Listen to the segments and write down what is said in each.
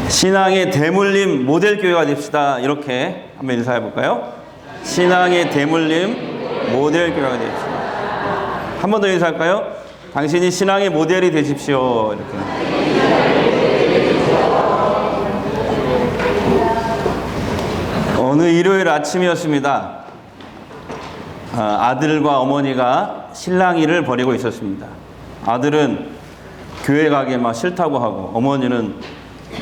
신앙의 대물림 모델교회가 됩시다. 이렇게 한번 인사해 볼까요? 신앙의 대물림 모델교회가 됩시다. 한 번 더 인사할까요? 당신이 신앙의 모델이 되십시오. 이렇게. 어느 일요일 아침이었습니다. 아들과 어머니가 실랑이를 벌이고 있었습니다. 아들은 교회 가기 막 싫다고 하고, 어머니는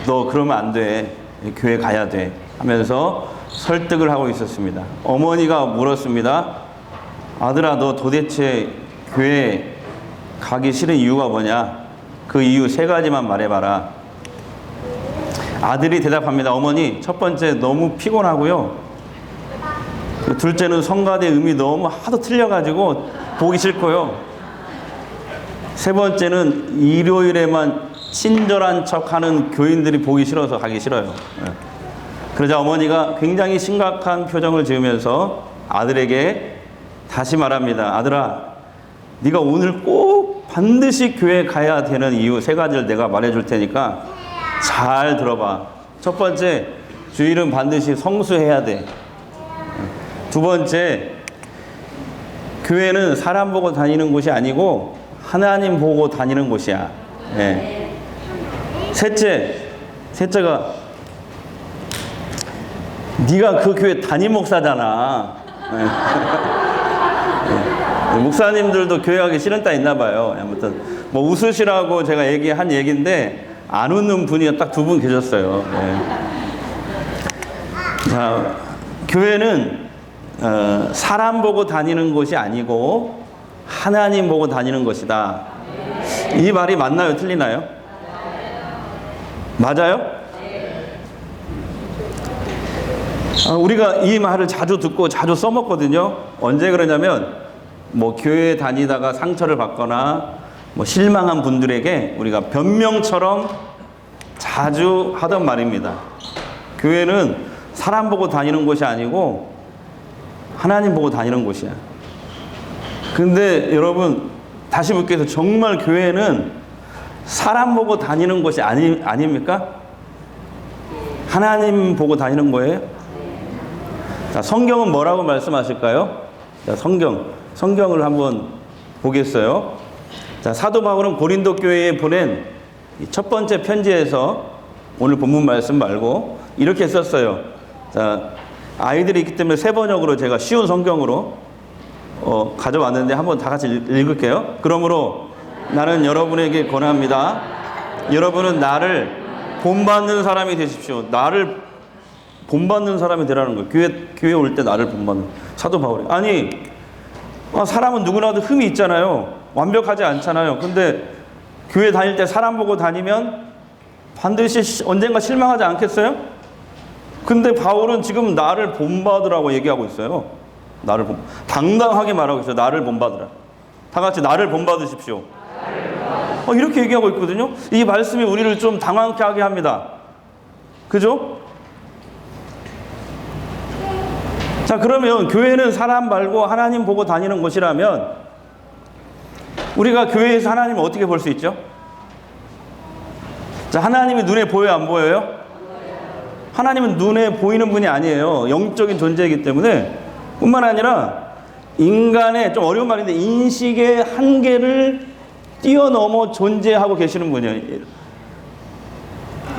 너 그러면 안 돼, 교회 가야 돼 하면서 설득을 하고 있었습니다. 어머니가 물었습니다. 아들아, 너 도대체 교회 가기 싫은 이유가 뭐냐? 그 이유 3가지만 말해봐라. 아들이 대답합니다. 어머니, 첫 번째 너무 피곤하고요, 둘째는 성가대 음이 너무 하도 틀려가지고 보기 싫고요, 세 번째는 일요일에만 친절한 척하는 교인들이 보기 싫어서 가기 싫어요. 그러자 어머니가 굉장히 심각한 표정을 지으면서 아들에게 다시 말합니다. 아들아, 네가 오늘 꼭 반드시 교회 가야 되는 이유 3가지를 내가 말해줄 테니까 잘 들어봐. 첫 번째, 주일은 반드시 성수해야 돼. 두 번째, 교회는 사람 보고 다니는 곳이 아니고 하나님 보고 다니는 곳이야. 네. 셋째가 네가 그 교회 담임 목사잖아. 네. 네. 목사님들도 교회 가기 싫은 딸 있나 봐요. 아무튼 뭐 웃으시라고 제가 얘기한 얘기인데 안 웃는 분이 딱 2분 계셨어요. 네. 자, 교회는 사람 보고 다니는 곳이 아니고 하나님 보고 다니는 것이다. 이 말이 맞나요? 틀리나요? 맞아요? 우리가 이 말을 자주 듣고 자주 써먹거든요. 언제 그러냐면 뭐 교회 다니다가 상처를 받거나 뭐 실망한 분들에게 우리가 변명처럼 자주 하던 말입니다. 교회는 사람 보고 다니는 곳이 아니고 하나님 보고 다니는 곳이야. 근데 여러분, 다시 묻겠습니다. 정말 교회는 사람 보고 다니는 곳이 아닙니까? 하나님 보고 다니는 거예요? 자, 성경은 뭐라고 말씀하실까요? 자, 성경을 한번 보겠어요. 자, 사도 바울은 고린도 교회에 보낸 첫 번째 편지에서 오늘 본문 말씀 말고 이렇게 썼어요. 자, 아이들이 있기 때문에 3번역으로 제가 쉬운 성경으로 가져왔는데 한번 다 같이 읽을게요. 그러므로 나는 여러분에게 권합니다. 여러분은 나를 본받는 사람이 되십시오. 나를 본받는 사람이 되라는 거예요. 교회 올 때 나를 본받는. 사도 바울이. 아니, 사람은 누구나도 흠이 있잖아요. 완벽하지 않잖아요. 근데 교회 다닐 때 사람 보고 다니면 반드시 언젠가 실망하지 않겠어요? 근데 바울은 지금 나를 본받으라고 얘기하고 있어요. 당당하게 말하고 있어요. 나를 본받으라. 다 같이 나를 본받으십시오. 이렇게 얘기하고 있거든요. 이 말씀이 우리를 좀 당황케 하게 합니다. 그죠? 자, 그러면 교회는 사람 말고 하나님 보고 다니는 곳이라면 우리가 교회에서 하나님을 어떻게 볼 수 있죠? 자, 하나님이 눈에 보여요, 안 보여요? 하나님은 눈에 보이는 분이 아니에요. 영적인 존재이기 때문에. 뿐만 아니라 인간의, 좀 어려운 말인데, 인식의 한계를 뛰어넘어 존재하고 계시는 분이에요.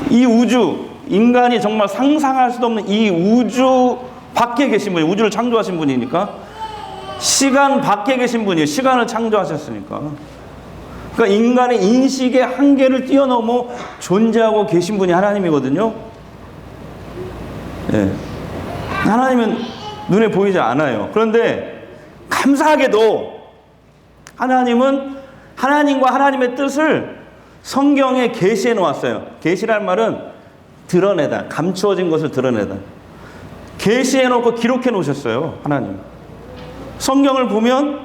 이 우주, 인간이 정말 상상할 수도 없는 이 우주 밖에 계신 분이에요. 우주를 창조하신 분이니까. 시간 밖에 계신 분이에요. 시간을 창조하셨으니까. 그러니까 인간의 인식의 한계를 뛰어넘어 존재하고 계신 분이 하나님이거든요. 네. 하나님은 눈에 보이지 않아요. 그런데 감사하게도 하나님은 하나님과 하나님의 뜻을 성경에 계시해 놓았어요. 계시란 말은 드러내다, 감추어진 것을 드러내다. 계시해 놓고 기록해 놓으셨어요. 하나님. 성경을 보면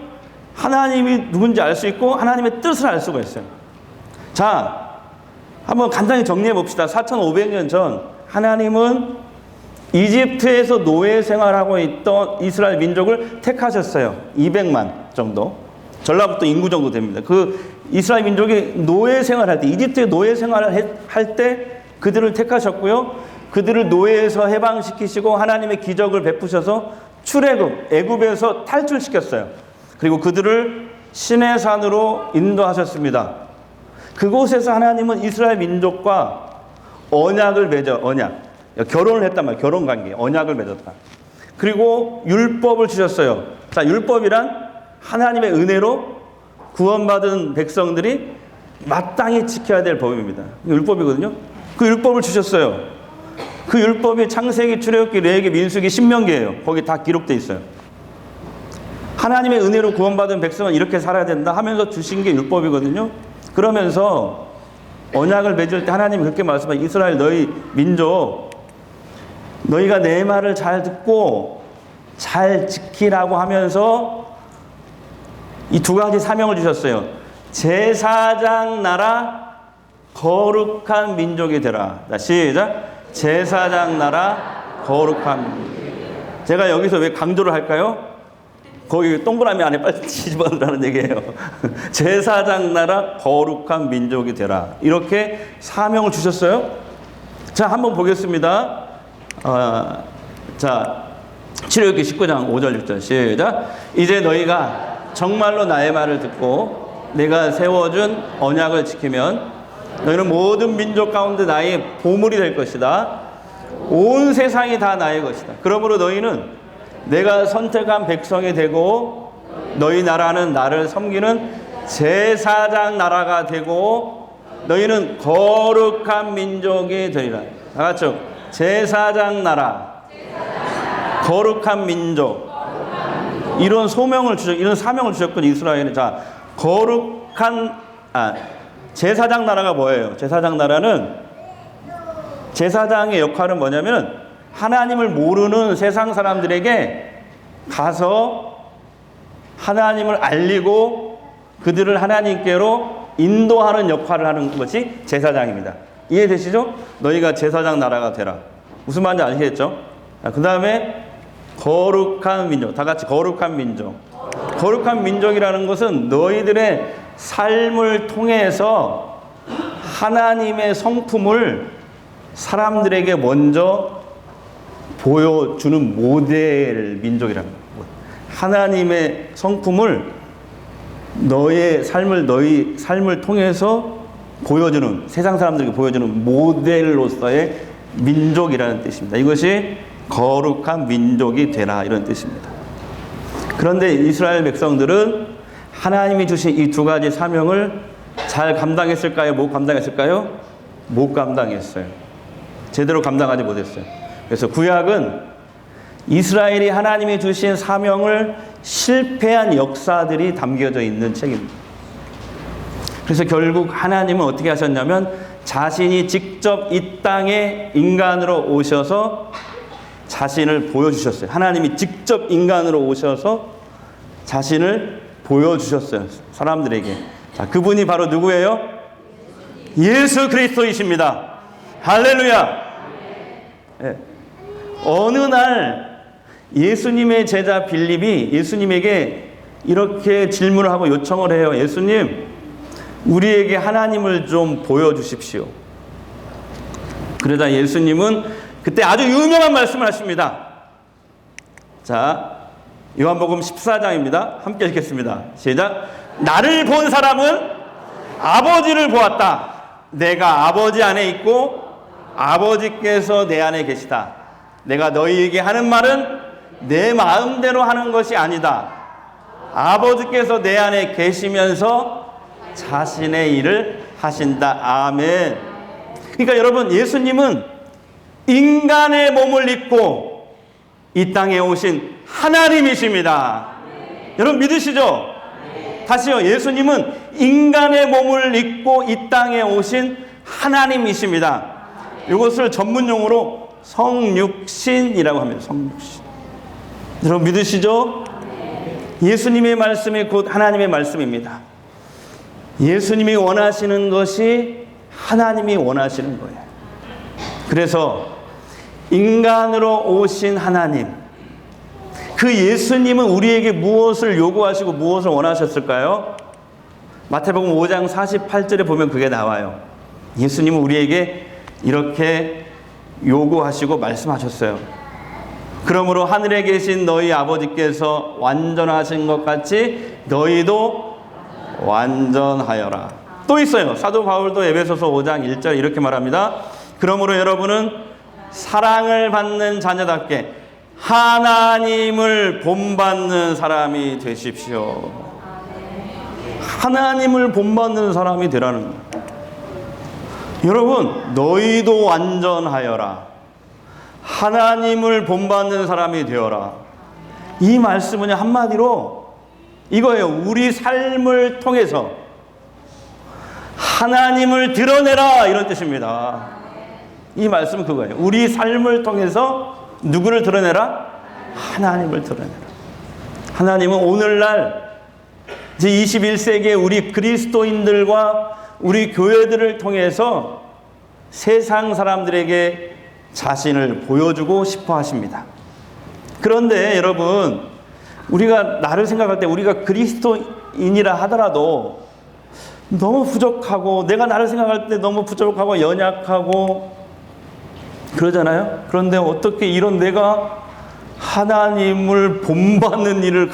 하나님이 누군지 알 수 있고 하나님의 뜻을 알 수가 있어요. 자, 한번 간단히 정리해 봅시다. 4,500년 전 하나님은 이집트에서 노예 생활하고 있던 이스라엘 민족을 택하셨어요. 200만 정도. 전라북도 인구 정도 됩니다. 그 이스라엘 민족이 노예 생활할 때, 이집트에 노예 생활을 할 때 그들을 택하셨고요. 그들을 노예에서 해방시키시고 하나님의 기적을 베푸셔서 출애굽, 애굽에서 탈출시켰어요. 그리고 그들을 시내산으로 인도하셨습니다. 그곳에서 하나님은 이스라엘 민족과 언약을 맺어, 결혼을 했단 말이에요. 결혼관계, 언약을 맺었다. 그리고 율법을 주셨어요. 자, 율법이란 하나님의 은혜로 구원받은 백성들이 마땅히 지켜야 될 법입니다. 율법이거든요. 그 율법을 주셨어요. 그 율법이 창세기, 출애굽기, 레위기, 민수기, 신명기예요. 거기 다 기록되어 있어요. 하나님의 은혜로 구원받은 백성은 이렇게 살아야 된다 하면서 주신 게 율법이거든요. 그러면서 언약을 맺을 때 하나님이 그렇게 말씀하시고, 이스라엘 너희 민족, 너희가 내 말을 잘 듣고 잘 지키라고 하면서 이 두 가지 사명을 주셨어요. 제사장 나라, 거룩한 민족이 되라. 자, 시작. 제사장 나라, 거룩한 민족. 제가 여기서 왜 강조를 할까요? 거기 동그라미 안에 빨리 뒤집어 넣으라는 얘기예요. 제사장 나라, 거룩한 민족이 되라. 이렇게 사명을 주셨어요. 자, 한번 보겠습니다. 자, 출애굽기 19장 5절 6절 시작. 이제 너희가 정말로 나의 말을 듣고 내가 세워준 언약을 지키면 너희는 모든 민족 가운데 나의 보물이 될 것이다. 온 세상이 다 나의 것이다. 그러므로 너희는 내가 선택한 백성이 되고 너희 나라는 나를 섬기는 제사장 나라가 되고 너희는 거룩한 민족이 되리라. 다 같이 제사장 나라, 거룩한 민족. 이런 소명을 이런 사명을 주셨거든요, 이스라엘은. 자, 제사장 나라가 뭐예요? 제사장 나라는, 제사장의 역할은 뭐냐면 하나님을 모르는 세상 사람들에게 가서 하나님을 알리고 그들을 하나님께로 인도하는 역할을 하는 것이 제사장입니다. 이해되시죠? 너희가 제사장 나라가 되라. 무슨 말인지 아시겠죠? 그 다음에 거룩한 민족. 다 같이 거룩한 민족. 거룩한 민족이라는 것은 너희들의 삶을 통해서 하나님의 성품을 사람들에게 먼저 보여주는 모델 민족이라는 거예요. 하나님의 성품을 너희 삶을 통해서 보여주는, 세상 사람들에게 보여주는 모델로서의 민족이라는 뜻입니다. 이것이 거룩한 민족이 되라, 이런 뜻입니다. 그런데 이스라엘 백성들은 하나님이 주신 이 두 가지 사명을 잘 감당했을까요? 못 감당했을까요? 못 감당했어요. 제대로 감당하지 못했어요. 그래서 구약은 이스라엘이 하나님이 주신 사명을 실패한 역사들이 담겨져 있는 책입니다. 그래서 결국 하나님은 어떻게 하셨냐면 자신이 직접 이 땅에 인간으로 오셔서 자신을 보여주셨어요. 하나님이 직접 인간으로 오셔서 자신을 보여주셨어요, 사람들에게. 자, 그분이 바로 누구예요? 예수 그리스도이십니다. 할렐루야. 네. 어느 날 예수님의 제자 빌립이 예수님에게 이렇게 질문을 하고 요청을 해요. 예수님, 우리에게 하나님을 좀 보여주십시오. 그러자 예수님은 그때 아주 유명한 말씀을 하십니다. 자, 요한복음 14장입니다. 함께 읽겠습니다. 시작. 나를 본 사람은 아버지를 보았다. 내가 아버지 안에 있고 아버지께서 내 안에 계시다. 내가 너희에게 하는 말은 내 마음대로 하는 것이 아니다. 아버지께서 내 안에 계시면서 자신의 일을 하신다. 아멘. 그러니까 여러분, 예수님은 인간의 몸을 입고 이 땅에 오신 하나님이십니다. 여러분 믿으시죠? 다시요. 예수님은 인간의 몸을 입고 이 땅에 오신 하나님이십니다. 이것을 전문용어로 성육신이라고 합니다. 성육신. 여러분 믿으시죠? 예수님의 말씀이 곧 하나님의 말씀입니다. 예수님이 원하시는 것이 하나님이 원하시는 거예요. 그래서 인간으로 오신 하나님, 그 예수님은 우리에게 무엇을 요구하시고 무엇을 원하셨을까요? 마태복음 5장 48절에 보면 그게 나와요. 예수님은 우리에게 이렇게 요구하시고 말씀하셨어요. 그러므로 하늘에 계신 너희 아버지께서 완전하신 것 같이 너희도 완전하여라. 또 있어요. 사도 바울도 에베소서 5장 1절 이렇게 말합니다. 그러므로 여러분은 사랑을 받는 자녀답게 하나님을 본받는 사람이 되십시오. 하나님을 본받는 사람이 되라는 거예요. 여러분, 너희도 완전하여라. 하나님을 본받는 사람이 되어라. 이 말씀은 한마디로 이거예요. 우리 삶을 통해서 하나님을 드러내라, 이런 뜻입니다. 이 말씀은 그거예요. 우리 삶을 통해서 누구를 드러내라? 하나님을 드러내라. 하나님은 오늘날 이제 21세기의 우리 그리스도인들과 우리 교회들을 통해서 세상 사람들에게 자신을 보여주고 싶어 하십니다. 그런데 여러분, 우리가 나를 생각할 때 우리가 그리스도인이라 하더라도 너무 부족하고, 내가 나를 생각할 때 너무 부족하고 연약하고 그러잖아요. 그런데 어떻게 이런 내가 하나님을 본받는 일을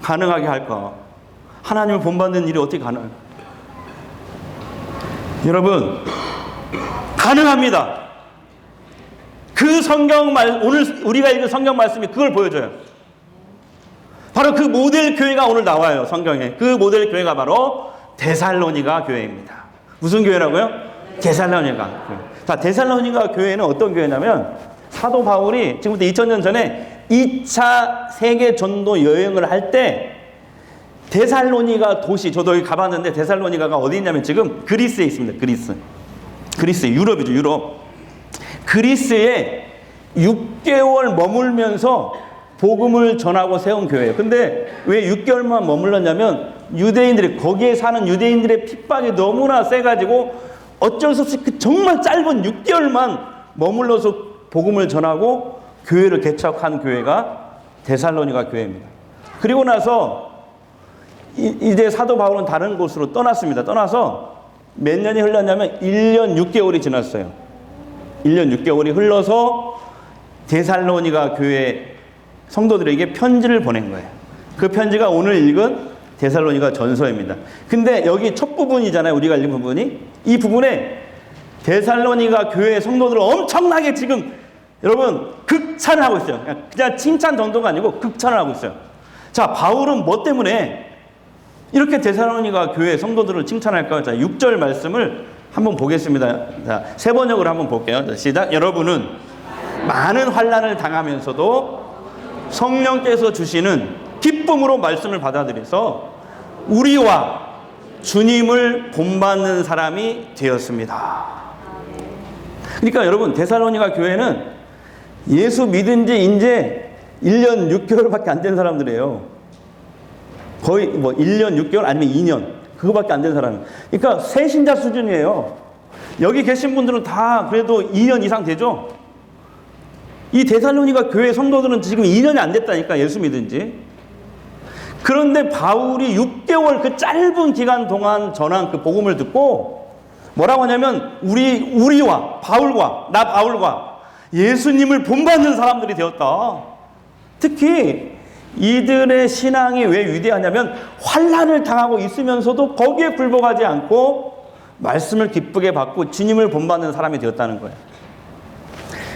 가능하게 할까? 하나님을 본받는 일이 어떻게 가능할까? 여러분, 가능합니다. 그 오늘 우리가 읽은 성경 말씀이 그걸 보여줘요. 바로 그 모델 교회가 오늘 나와요, 성경에. 그 모델 교회가 바로 데살로니가 교회입니다. 무슨 교회라고요? 데살로니가 교회. 자, 데살로니가 교회는 어떤 교회냐면, 사도 바울이 지금부터 2000년 전에 2차 세계 전도 여행을 할 때 데살로니가 도시, 저도 여기 가봤는데 데살로니가가 어디 있냐면 지금 그리스에 있습니다. 그리스, 유럽이죠, 유럽. 그리스에 6개월 머물면서 복음을 전하고 세운 교회예요. 근데 왜 6개월만 머물렀냐면, 유대인들이, 거기에 사는 유대인들의 핍박이 너무나 세가지고 어쩔 수 없이 그 정말 짧은 6개월만 머물러서 복음을 전하고 교회를 개척한 교회가 데살로니가 교회입니다. 그리고 나서 이제 사도 바울은 다른 곳으로 떠났습니다. 떠나서 몇 년이 흘렀냐면 1년 6개월이 지났어요. 1년 6개월이 흘러서 데살로니가 교회 성도들에게 편지를 보낸 거예요. 그 편지가 오늘 읽은 데살로니가 전서입니다. 근데 여기 첫 부분이잖아요. 우리가 읽은 부분이. 이 부분에 데살로니가 교회 성도들을 엄청나게 지금 여러분 극찬을 하고 있어요. 그냥 칭찬 정도가 아니고 극찬을 하고 있어요. 자, 바울은 뭐 때문에 이렇게 데살로니가 교회 성도들을 칭찬할까요? 자, 6절 말씀을 한번 보겠습니다. 자, 세 번역으로 한번 볼게요. 자, 시작. 여러분은 많은 환난을 당하면서도 성령께서 주시는 기쁨으로 말씀을 받아들여서 우리와 주님을 본받는 사람이 되었습니다. 그러니까 여러분, 데살로니가 교회는 예수 믿은 지 이제 1년 6개월밖에 안 된 사람들이에요. 거의 뭐 1년 6개월 아니면 2년, 그거밖에 안 된 사람. 그러니까 새신자 수준이에요. 여기 계신 분들은 다 그래도 2년 이상 되죠. 이 데살로니가 교회 성도들은 지금 2년이 안 됐다니까, 예수 믿은 지. 그런데 바울이 6개월 그 짧은 기간 동안 전한 그 복음을 듣고 뭐라고 하냐면, 우리와 바울과, 나 바울과 예수님을 본받는 사람들이 되었다. 특히 이들의 신앙이 왜 위대하냐면, 환난을 당하고 있으면서도 거기에 굴복하지 않고 말씀을 기쁘게 받고 주님을 본받는 사람이 되었다는 거예요.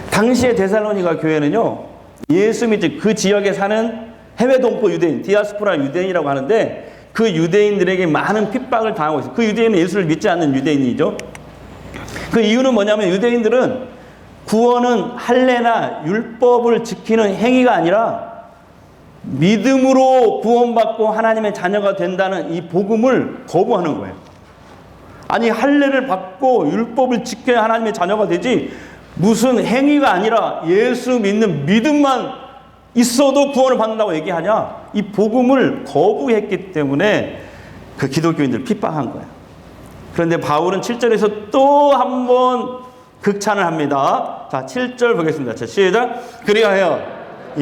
당시에 데살로니가 교회는요, 예수 믿지 그 지역에 사는 해외 동포 유대인, 디아스포라 유대인이라고 하는데, 그 유대인들에게 많은 핍박을 당하고 있어요. 그 유대인은 예수를 믿지 않는 유대인이죠. 그 이유는 뭐냐면, 유대인들은 구원은 할례나 율법을 지키는 행위가 아니라 믿음으로 구원받고 하나님의 자녀가 된다는 이 복음을 거부하는 거예요. 아니, 할례를 받고 율법을 지켜야 하나님의 자녀가 되지, 무슨 행위가 아니라 예수 믿는 믿음만 있어도 구원을 받는다고 얘기하냐? 이 복음을 거부했기 때문에 그 기독교인들 핍박한 거예요. 그런데 바울은 7절에서 또 한 번 극찬을 합니다. 자, 7절 보겠습니다. 자, 시작. 그리하여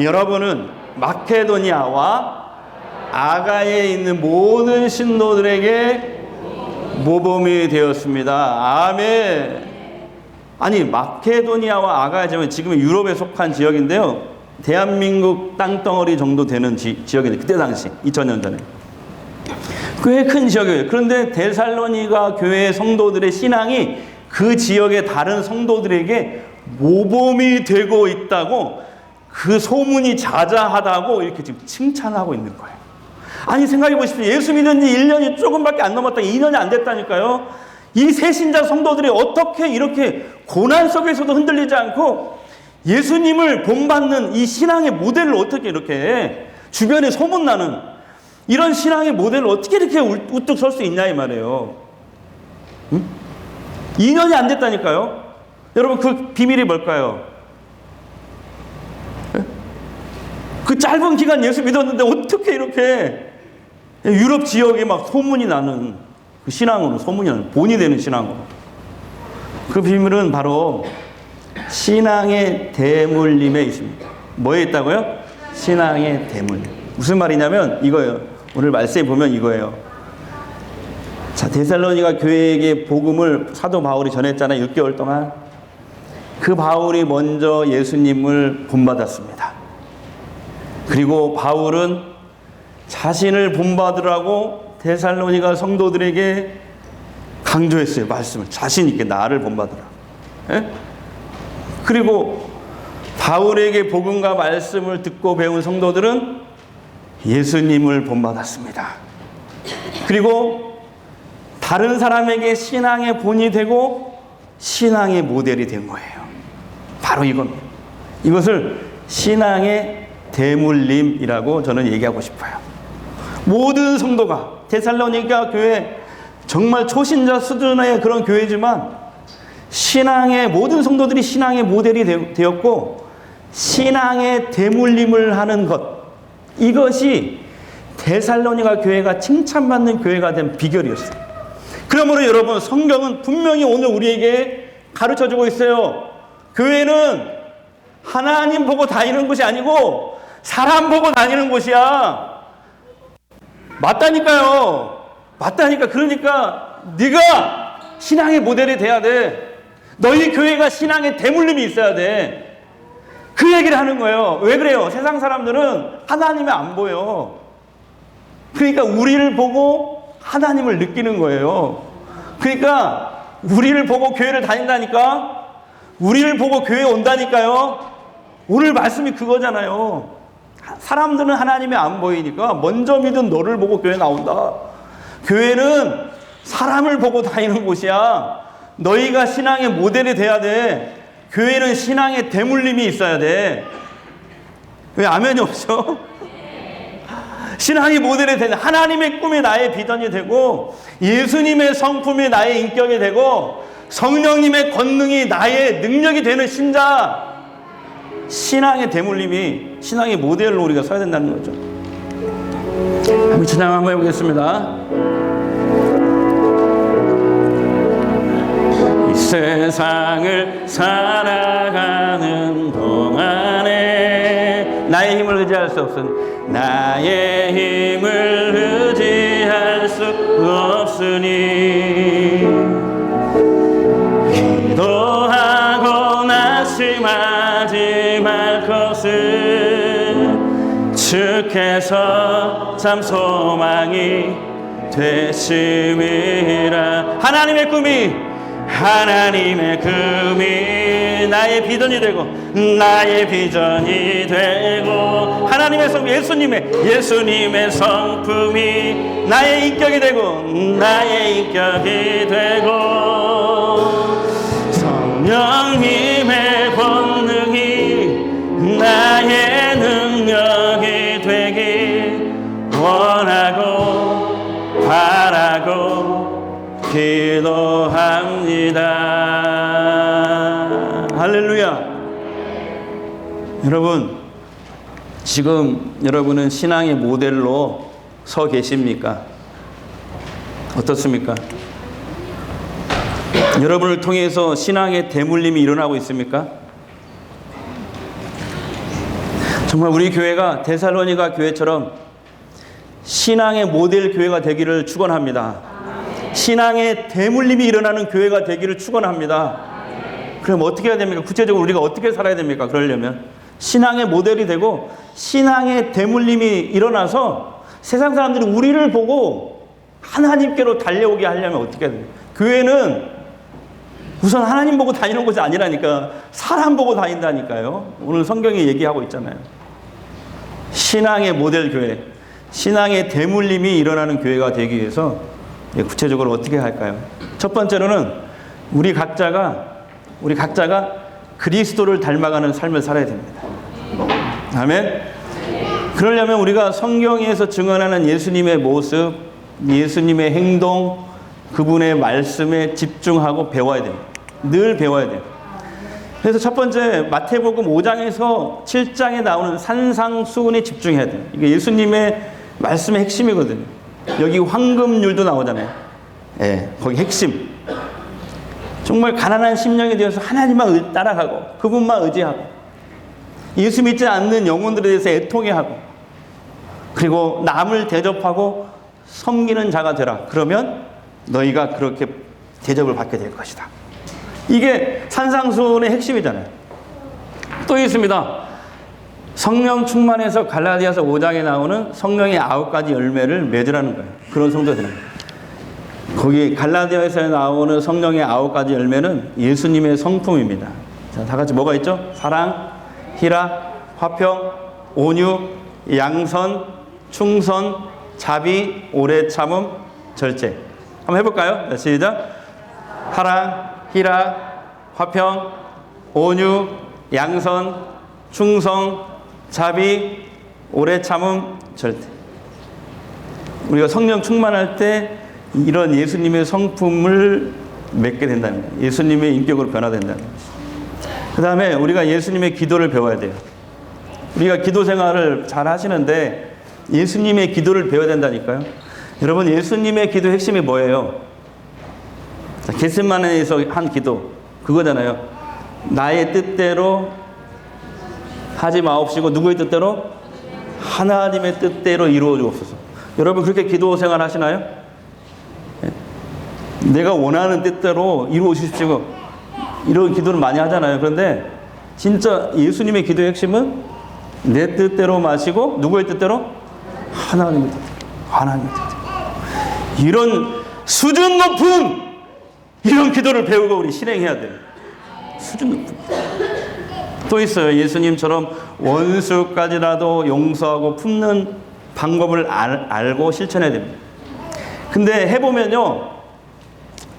여러분은 마케도니아와 아가에 있는 모든 신도들에게 모범이 되었습니다. 아멘. 아니 마케도니아와 아가야 지역은 지금 유럽에 속한 지역인데요. 대한민국 땅덩어리 정도 되는 지역인데 그때 당시 2000년 전에 꽤 큰 지역이에요. 그런데 데살로니가 교회의 성도들의 신앙이 그 지역의 다른 성도들에게 모범이 되고 있다고, 그 소문이 자자하다고 이렇게 지금 칭찬하고 있는 거예요. 아니 생각해 보십시오. 예수 믿은 지 1년이 조금밖에 안 넘었다, 2년이 안 됐다니까요. 이 새신자 성도들이 어떻게 이렇게 고난 속에서도 흔들리지 않고 예수님을 본받는 이 신앙의 모델을 어떻게 이렇게 주변에 소문나는 이런 신앙의 모델을 어떻게 이렇게 우뚝 설 수 있냐 이 말이에요. 응? 2년이 안 됐다니까요. 여러분 그 비밀이 뭘까요? 그 짧은 기간 예수 믿었는데 어떻게 이렇게 유럽 지역에 막 소문이 나는 그 신앙으로, 소문이 나는 본이 되는 신앙으로. 그 비밀은 바로 신앙의 대물림에 있습니다. 뭐에 있다고요? 신앙의 대물림. 무슨 말이냐면 이거예요. 오늘 말씀에 보면 이거예요. 자, 데살로니가 교회에게 복음을 사도 바울이 전했잖아요. 6개월 동안. 그 바울이 먼저 예수님을 본받았습니다. 그리고 바울은 자신을 본받으라고 데살로니가 성도들에게 강조했어요. 말씀을. 자신 있게 나를 본받으라. 예? 그리고 바울에게 복음과 말씀을 듣고 배운 성도들은 예수님을 본받았습니다. 그리고 다른 사람에게 신앙의 본이 되고 신앙의 모델이 된 거예요. 바로 이겁니다. 이것을 신앙의 대물림이라고 저는 얘기하고 싶어요. 모든 성도가 데살로니가 교회 정말 초신자 수준의 그런 교회지만 신앙의 모든 성도들이 신앙의 모델이 되었고 신앙의 대물림을 하는 것, 이것이 데살로니가 교회가 칭찬받는 교회가 된 비결이었어요. 그러므로 여러분 성경은 분명히 오늘 우리에게 가르쳐주고 있어요. 교회는 하나님 보고 다니는 곳이 아니고 사람 보고 다니는 곳이야. 맞다니까요. 맞다니까. 그러니까 네가 신앙의 모델이 돼야 돼. 너희 교회가 신앙의 대물림이 있어야 돼. 그 얘기를 하는 거예요. 왜 그래요? 세상 사람들은 하나님이 안 보여. 그러니까 우리를 보고 하나님을 느끼는 거예요. 그러니까 우리를 보고 교회를 다닌다니까. 우리를 보고 교회에 온다니까요. 오늘 말씀이 그거잖아요. 사람들은 하나님이 안 보이니까 먼저 믿은 너를 보고 교회 나온다. 교회는 사람을 보고 다니는 곳이야. 너희가 신앙의 모델이 돼야 돼. 교회는 신앙의 대물림이 있어야 돼. 왜 아멘이 없죠? 신앙의 모델이 되는, 하나님의 꿈이 나의 비전이 되고 예수님의 성품이 나의 인격이 되고 성령님의 권능이 나의 능력이 되는 신자, 신앙의 대물림이, 신앙의 모델로 우리가 서야 된다는 거죠. 한번 찬양 한번 해보겠습니다. 이 세상을 살아가는 동안에 나의 힘을 의지할 수 없으니, 나의 힘을 의지할 수 없으니 기도하고 낙심하지 말 것을 주께서 참 소망이 되심이라. 하나님의 꿈이 나의 비전이 되고 나의 비전이 되고 하나님의 성품, 예수님의 성품이 나의 인격이 되고 나의 인격이 되고 성령님의 권능이 나의 능력이 되길 원하고 바라고 기도합니다. 할렐루야. 여러분, 지금 여러분은 신앙의 모델로 서 계십니까? 어떻습니까? 여러분을 통해서 신앙의 대물림이 일어나고 있습니까? 정말 우리 교회가 데살로니가 교회처럼 신앙의 모델 교회가 되기를 축원합니다. 신앙의 대물림이 일어나는 교회가 되기를 축원합니다. 그럼 어떻게 해야 됩니까? 구체적으로 우리가 어떻게 살아야 됩니까? 그러려면 신앙의 모델이 되고 신앙의 대물림이 일어나서 세상 사람들이 우리를 보고 하나님께로 달려오게 하려면 어떻게 해야 됩니까? 교회는 우선 하나님 보고 다니는 것이 아니라니까 사람 보고 다닌다니까요. 오늘 성경이 얘기하고 있잖아요. 신앙의 모델 교회, 신앙의 대물림이 일어나는 교회가 되기 위해서 구체적으로 어떻게 할까요? 첫 번째로는 우리 각자가 그리스도를 닮아가는 삶을 살아야 됩니다. 아멘. 그러려면 우리가 성경에서 증언하는 예수님의 모습, 예수님의 행동, 그분의 말씀에 집중하고 배워야 됩니다. 늘 배워야 돼요. 그래서 첫 번째 마태복음 5장에서 7장에 나오는 산상수훈에 집중해야 돼요. 이게 예수님의 말씀의 핵심이거든요. 여기 황금률도 나오잖아요. 예, 거기 핵심. 정말 가난한 심령에 대해서 하나님만 따라가고 그분만 의지하고 예수 믿지 않는 영혼들에 대해서 애통해하고 그리고 남을 대접하고 섬기는 자가 되라. 그러면 너희가 그렇게 대접을 받게 될 것이다. 이게 산상수훈의 핵심이잖아요. 또 있습니다. 성령 충만해서 갈라디아서 5장에 나오는 성령의 9가지 열매를 맺으라는 거예요. 그런 성도들은. 거기 갈라디아에서 나오는 성령의 9가지 열매는 예수님의 성품입니다. 자, 다 같이 뭐가 있죠? 사랑, 희락, 화평, 온유, 양선, 충선, 자비, 오래 참음, 절제. 한번 해볼까요? 자, 시작. 사랑, 희락, 화평, 온유, 양선, 충성, 자비, 오래 참음, 절대. 우리가 성령 충만할 때 이런 예수님의 성품을 맺게 된다는 거예요. 예수님의 인격으로 변화된다는 거예요. 그 다음에 우리가 예수님의 기도를 배워야 돼요. 우리가 기도 생활을 잘 하시는데 예수님의 기도를 배워야 된다니까요. 여러분, 예수님의 기도 핵심이 뭐예요? 겟세마네에서 한 기도 그거잖아요. 나의 뜻대로 하지 마옵시고 누구의 뜻대로? 하나님의 뜻대로 이루어 주옵소서. 여러분 그렇게 기도 생활 하시나요? 내가 원하는 뜻대로 이루어 주십시오. 이런 기도를 많이 하잖아요. 그런데 진짜 예수님의 기도의 핵심은 내 뜻대로 마시고 누구의 뜻대로? 하나님의 뜻대로. 하나님의 뜻대로. 이런 수준 높은 이런 기도를 배우고 우리 실행해야 돼요. 수준 높은. 또 있어요. 예수님처럼 원수까지라도 용서하고 품는 방법을 알고 실천해야 됩니다. 근데 해보면요,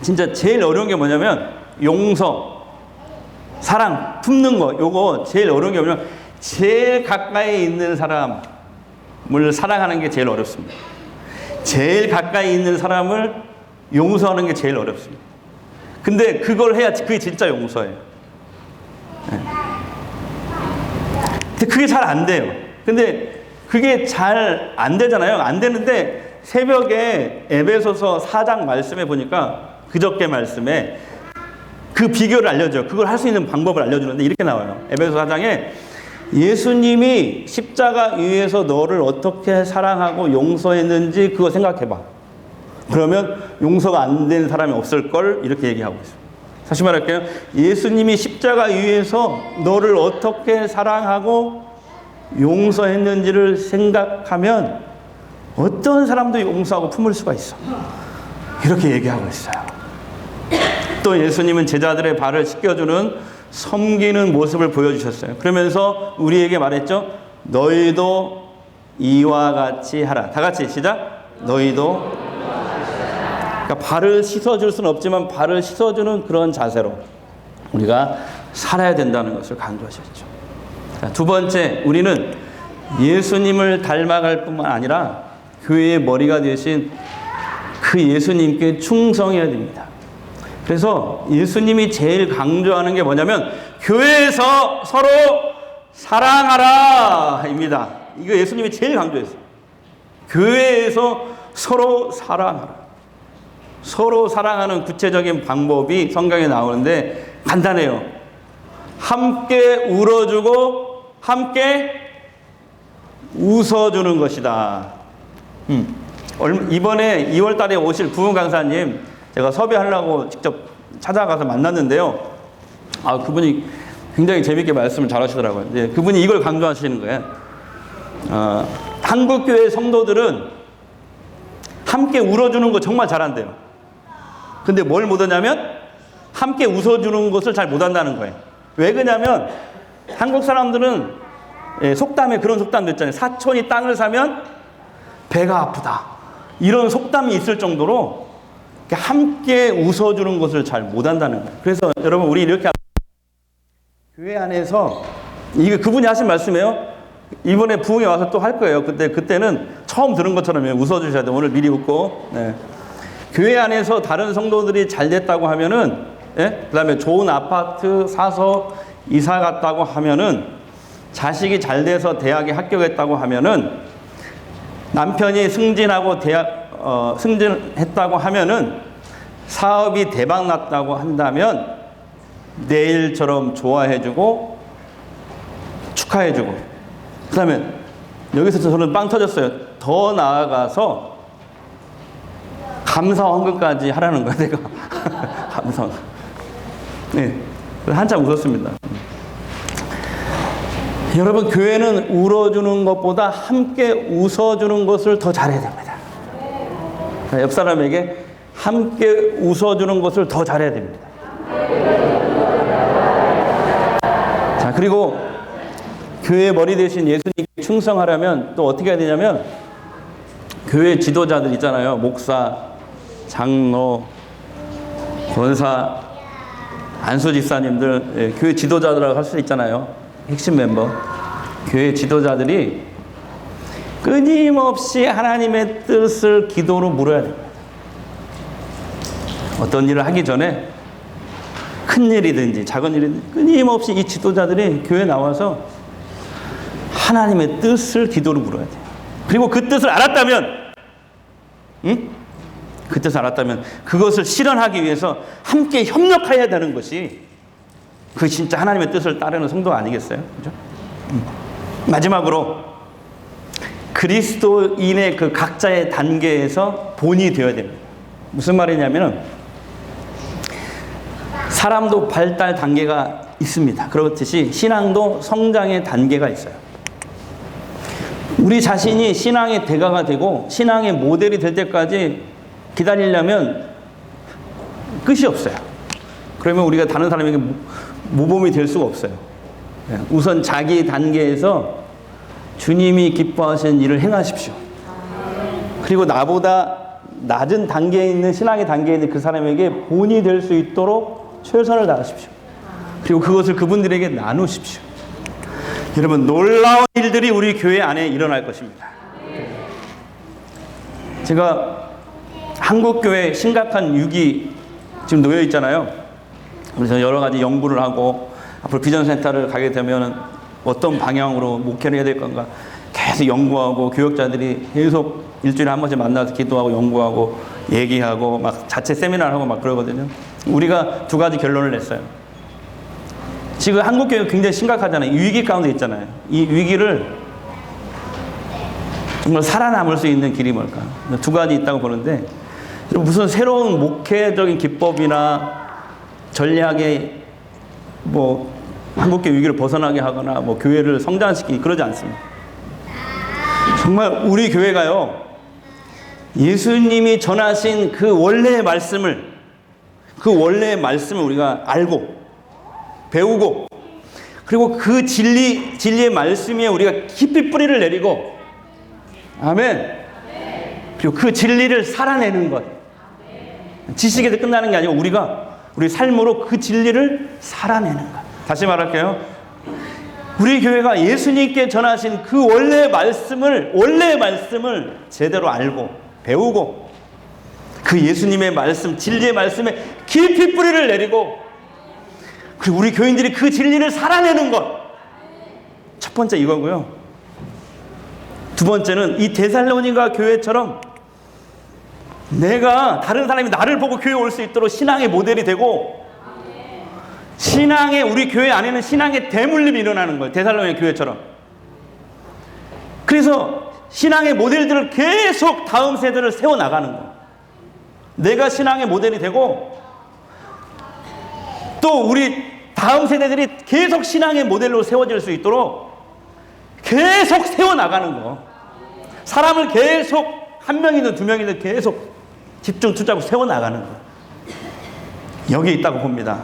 진짜 제일 어려운 게 뭐냐면 용서, 사랑, 품는 거. 요거 제일 어려운 게 뭐냐면 제일 가까이 있는 사람을 사랑하는 게 제일 어렵습니다. 제일 가까이 있는 사람을 용서하는 게 제일 어렵습니다. 근데 그걸 해야 그게 진짜 용서예요. 네. 근데 그게 잘 안 돼요. 근데 그게 잘 안 되잖아요. 안 되는데 새벽에 에베소서 4장 말씀에 보니까 그저께 말씀에 그 비결을 알려줘요. 그걸 할 수 있는 방법을 알려주는데 이렇게 나와요. 에베소 4장에 예수님이 십자가 위에서 너를 어떻게 사랑하고 용서했는지 그거 생각해봐. 그러면 용서가 안 된 사람이 없을걸? 이렇게 얘기하고 있어요. 다시 말할게요. 예수님이 십자가 위에서 너를 어떻게 사랑하고 용서했는지를 생각하면 어떤 사람도 용서하고 품을 수가 있어. 이렇게 얘기하고 있어요. 또 예수님은 제자들의 발을 씻겨주는 섬기는 모습을 보여주셨어요. 그러면서 우리에게 말했죠. 너희도 이와 같이 하라. 다 같이 시작. 너희도. 그러니까 발을 씻어줄 수는 없지만 발을 씻어주는 그런 자세로 우리가 살아야 된다는 것을 강조하셨죠. 자, 두 번째, 우리는 예수님을 닮아갈 뿐만 아니라 교회의 머리가 되신 그 예수님께 충성해야 됩니다. 그래서 예수님이 제일 강조하는 게 뭐냐면 교회에서 서로 사랑하라 입니다. 이거 예수님이 제일 강조했어요. 교회에서 서로 사랑하라. 서로 사랑하는 구체적인 방법이 성경에 나오는데 간단해요. 함께 울어주고 함께 웃어주는 것이다. 이번에 2월 달에 오실 부흥 강사님 제가 섭외하려고 직접 찾아가서 만났는데요. 그분이 굉장히 재밌게 말씀을 잘 하시더라고요. 이제 그분이 이걸 강조하시는 거예요. 한국교회 성도들은 함께 울어주는 거 정말 잘한대요. 근데 뭘 못하냐면 함께 웃어주는 것을 잘 못한다는 거예요. 왜 그러냐면 한국 사람들은 속담에 그런 속담도 있잖아요. 사촌이 땅을 사면 배가 아프다. 이런 속담이 있을 정도로 함께 웃어주는 것을 잘 못한다는 거예요. 그래서 여러분 우리 이렇게 교회 안에서 이게 그분이 하신 말씀이에요. 이번에 부흥에 와서 또 할 거예요. 그때는 처음 들은 것처럼 웃어주셔야 돼요. 오늘 미리 웃고. 네. 교회 안에서 다른 성도들이 잘 됐다고 하면은, 그 다음에 좋은 아파트 사서 이사 갔다고 하면은, 자식이 잘 돼서 대학에 합격했다고 하면은, 남편이 승진하고 승진했다고 하면은, 사업이 대박 났다고 한다면, 내일처럼 좋아해주고, 축하해주고, 그 다음에 여기서 저는 빵 터졌어요. 더 나아가서 감사 헌금까지 하라는 거야, 내가. 감사 헌금. 네. 한참 웃었습니다. 여러분, 교회는 울어주는 것보다 함께 웃어주는 것을 더 잘해야 됩니다. 옆 사람에게 함께 웃어주는 것을 더 잘해야 됩니다. 자, 그리고 교회 머리 대신 예수님께 충성하려면 또 어떻게 해야 되냐면 교회 지도자들 있잖아요. 목사, 장로, 권사, 안수 집사님들, 교회 지도자들이라고 할 수 있잖아요. 핵심 멤버. 교회 지도자들이 끊임없이 하나님의 뜻을 기도로 물어야 됩니다. 어떤 일을 하기 전에 큰 일이든지 작은 일이든지 끊임없이 이 지도자들이 교회에 나와서 하나님의 뜻을 기도로 물어야 돼요. 그리고 그 뜻을 알았다면, 그 뜻을 알았다면 그것을 실현하기 위해서 함께 협력해야 되는 것이 그 진짜 하나님의 뜻을 따르는 성도 아니겠어요? 그죠? 마지막으로 그리스도인의 그 각자의 단계에서 본이 되어야 됩니다. 무슨 말이냐면은 사람도 발달 단계가 있습니다. 그렇듯이 신앙도 성장의 단계가 있어요. 우리 자신이 신앙의 대가가 되고 신앙의 모델이 될 때까지 기다리려면 끝이 없어요. 그러면 우리가 다른 사람에게 모범이 될 수가 없어요. 우선 자기 단계에서 주님이 기뻐하시는 일을 행하십시오. 그리고 나보다 낮은 단계에 있는 신앙의 단계에 있는 그 사람에게 본이 될 수 있도록 최선을 다하십시오. 그리고 그것을 그분들에게 나누십시오. 여러분, 놀라운 일들이 우리 교회 안에 일어날 것입니다. 제가 한국교회 심각한 위기 지금 놓여 있잖아요. 그래서 여러 가지 연구를 하고 앞으로 비전센터를 가게 되면 어떤 방향으로 목회를 해야 될 건가 계속 연구하고 교역자들이 계속 일주일에 한 번씩 만나서 기도하고 연구하고 얘기하고 막 자체 세미나를 하고 막 그러거든요. 우리가 두 가지 결론을 냈어요. 지금 한국교회가 굉장히 심각하잖아요. 위기 가운데 있잖아요. 이 위기를 정말 살아남을 수 있는 길이 뭘까? 두 가지 있다고 보는데 무슨 새로운 목회적인 기법이나 전략에 뭐 한국교회 위기를 벗어나게 하거나 뭐 교회를 성장시키기 그러지 않습니다. 정말 우리 교회가요, 예수님이 전하신 그 원래의 말씀을 우리가 알고 배우고 그리고 그 진리의 말씀에 우리가 깊이 뿌리를 내리고 아멘. 그리고 그 진리를 살아내는 것. 지식에서 끝나는 게 아니고 우리 삶으로 그 진리를 살아내는 것. 다시 말할게요. 우리 교회가 예수님께 전하신 그 원래의 말씀을 제대로 알고 배우고 그 예수님의 말씀, 진리의 말씀에 깊이 뿌리를 내리고 그리고 우리 교인들이 그 진리를 살아내는 것. 첫 번째 이거고요. 두 번째는 이 데살로니가 교회처럼 내가 다른 사람이 나를 보고 교회에 올 수 있도록 신앙의 모델이 되고 우리 교회 안에는 신앙의 대물림이 일어나는 거예요. 데살로니가 교회처럼. 그래서 신앙의 모델들을 계속 다음 세대를 세워나가는 거예요. 내가 신앙의 모델이 되고 또 우리 다음 세대들이 계속 신앙의 모델로 세워질 수 있도록 계속 세워나가는 거. 사람을 계속 한 명이든 두 명이든 계속 집중 투자하고 세워나가는 거. 여기 있다고 봅니다.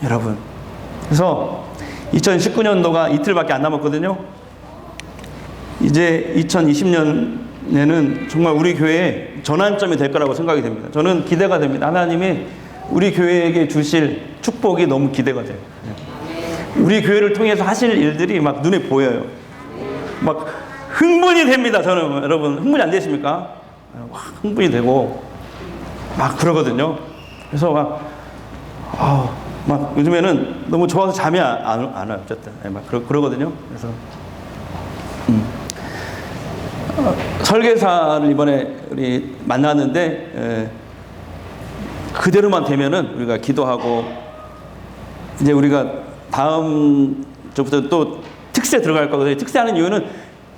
여러분. 그래서 2019년도가 이틀밖에 안 남았거든요. 이제 2020년에는 정말 우리 교회의 전환점이 될 거라고 생각이 됩니다. 저는 기대가 됩니다. 하나님이 우리 교회에게 주실 축복이 너무 기대가 돼요. 우리 교회를 통해서 하실 일들이 막 눈에 보여요. 막 흥분이 됩니다. 저는 여러분 흥분이 안 되십니까? 흥분이 되고 막 그러거든요. 그래서 막 요즘에는 너무 좋아서 잠이 안 와요. 어쨌든 막 그러거든요. 그래서 설계사를 이번에 우리 만났는데 그대로만 되면은 우리가 기도하고 이제 우리가 다음 주부터 또 특세 들어갈 거거든요. 특세하는 이유는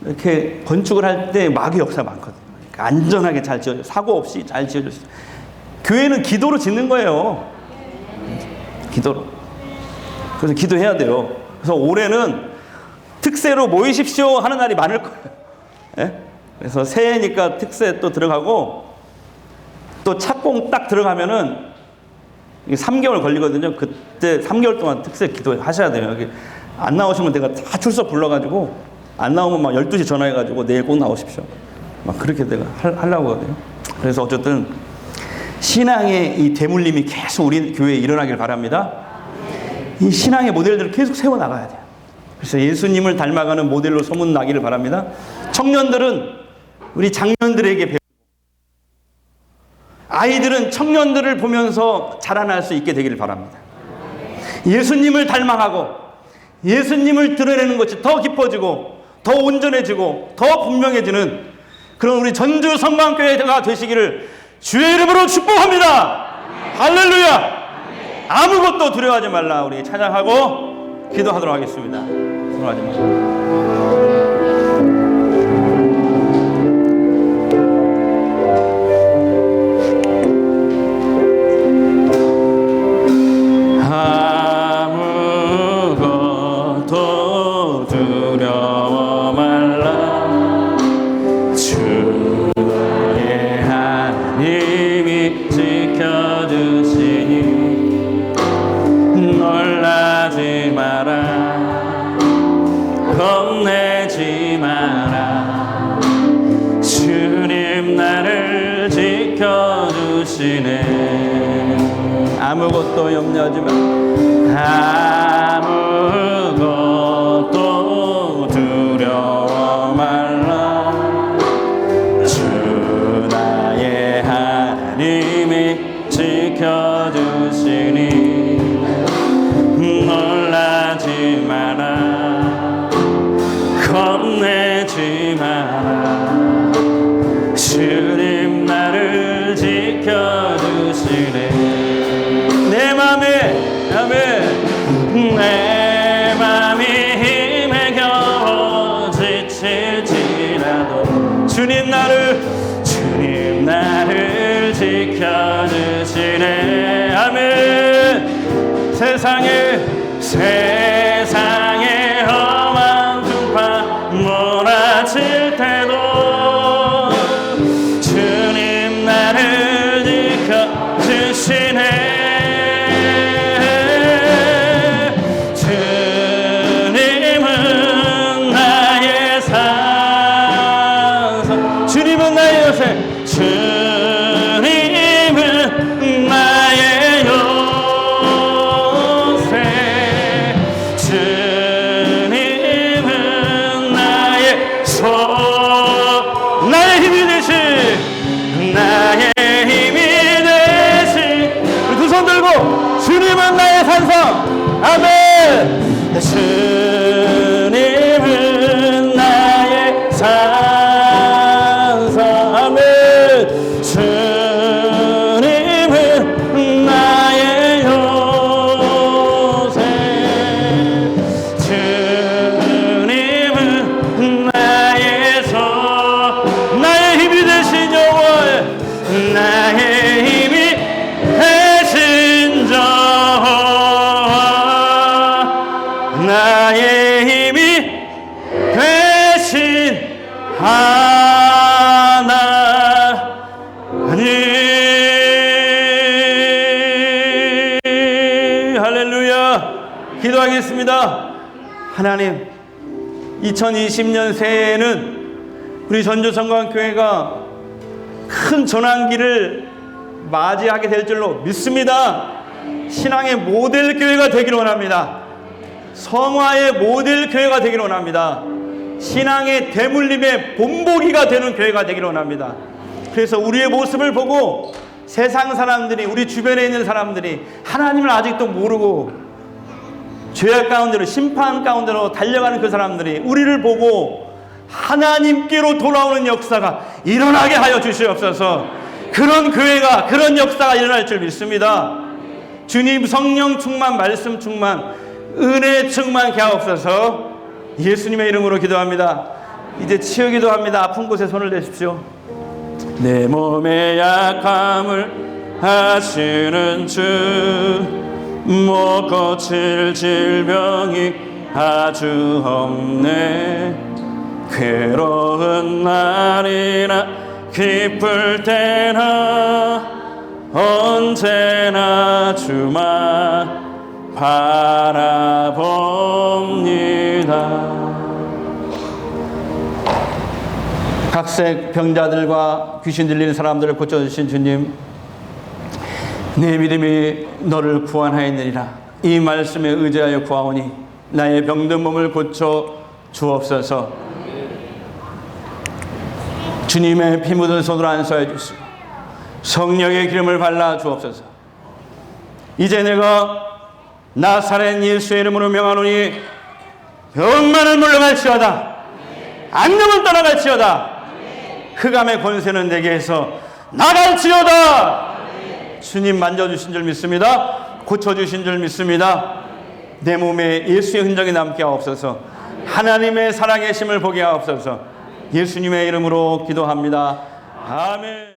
이렇게 건축을 할 때 마귀 역사가 많거든요. 그러니까 안전하게 잘 지어져, 사고 없이 잘 지어질 수 있어요. 교회는 기도로 짓는 거예요. 기도로. 그래서 기도해야 돼요. 그래서 올해는 특세로 모이십시오 하는 날이 많을 거예요. 예? 그래서 새해니까 특세 또 들어가고 또 착공 딱 들어가면은 3개월 걸리거든요. 그때 3개월 동안 특세 기도하셔야 돼요. 여기 안 나오시면 내가 다 출석 불러가지고 안 나오면 막 12시 전화해가지고 내일 꼭 나오십시오. 막 그렇게 내가 하려고 하거든요. 그래서 어쨌든 신앙의 이 대물림이 계속 우리 교회에 일어나길 바랍니다. 이 신앙의 모델들을 계속 세워나가야 돼요. 그래서 예수님을 닮아가는 모델로 소문나기를 바랍니다. 청년들은 우리 장년들에게 배우고 아이들은 청년들을 보면서 자라날 수 있게 되기를 바랍니다. 예수님을 닮아가고 예수님을 드러내는 것이 더 깊어지고 더 온전해지고 더 분명해지는 그런 우리 전주 성광교회가 되시기를 주의 이름으로 축복합니다. 할렐루야. 아무것도 두려워하지 말라. 우리 찬양하고 기도하도록 하겠습니다. 두려워하지 말라. 아무것도 염려하지 마. 아무것도 두려워 말라. 주 나의 하나님이 지켜주시니 놀라지 마라. 겁내지 마라. 주님 나를 지켜주시네. 내 맘에 아멘. 내 맘이 힘에 겨워 지칠지라도 주님 나를 지켜주시네. 아멘. 세상에 험한 풍파 몰아칠 때도 주님 나를 지켜주시네. 주님은 나의 요새. 주님은 나의 나의 힘이 되신 우리 두 손 들고 주님은 나의 산성. 아멘. 주님은 나의 산성. 아멘. 주님은 나의 요새. 주님은 나의 나의 힘이 되신 여호와. 나의 힘이 되신 여호와. 내 힘이 되신 하나님. 할렐루야. 기도하겠습니다. 하나님, 2020년 새해에는 우리 전주성광교회가 큰 전환기를 맞이하게 될 줄로 믿습니다. 신앙의 모델 교회가 되기를 원합니다. 성화의 모델 교회가 되기를 원합니다. 신앙의 대물림의 본보기가 되는 교회가 되기를 원합니다. 그래서 우리의 모습을 보고 세상 사람들이, 우리 주변에 있는 사람들이 하나님을 아직도 모르고 죄악 가운데로, 심판 가운데로 달려가는 그 사람들이 우리를 보고 하나님께로 돌아오는 역사가 일어나게 하여 주시옵소서. 그런 교회가, 그런 역사가 일어날 줄 믿습니다. 주님, 성령 충만, 말씀 충만, 은혜 충만케 하옵소서. 예수님의 이름으로 기도합니다. 이제 치유 기도합니다. 아픈 곳에 손을 대십시오. 내 몸의 약함을 아시는 주, 못 고칠 질병이 아주 없네. 괴로운 날이나 기쁠 때나 언제나 주만 바라봅니다. 각색 병자들과 귀신 들리는 사람들을 고쳐주신 주님, 내 믿음이 너를 구원하였느니라. 이 말씀에 의지하여 구하오니 나의 병든 몸을 고쳐 주옵소서. 주님의 피 묻은 손으로 안수하여 주시고 성령의 기름을 발라 주옵소서. 이제 내가 나사렛 예수의 이름으로 명하노니 병만을 물러갈지어다, 악령은 떠나갈지어다, 흑암의 권세는 내게서 나갈지어다. 주님 만져주신 줄 믿습니다. 고쳐주신 줄 믿습니다. 내 몸에 예수의 흔적이 남게 하옵소서. 하나님의 살아계심을 보게 하옵소서. 예수님의 이름으로 기도합니다. 아멘.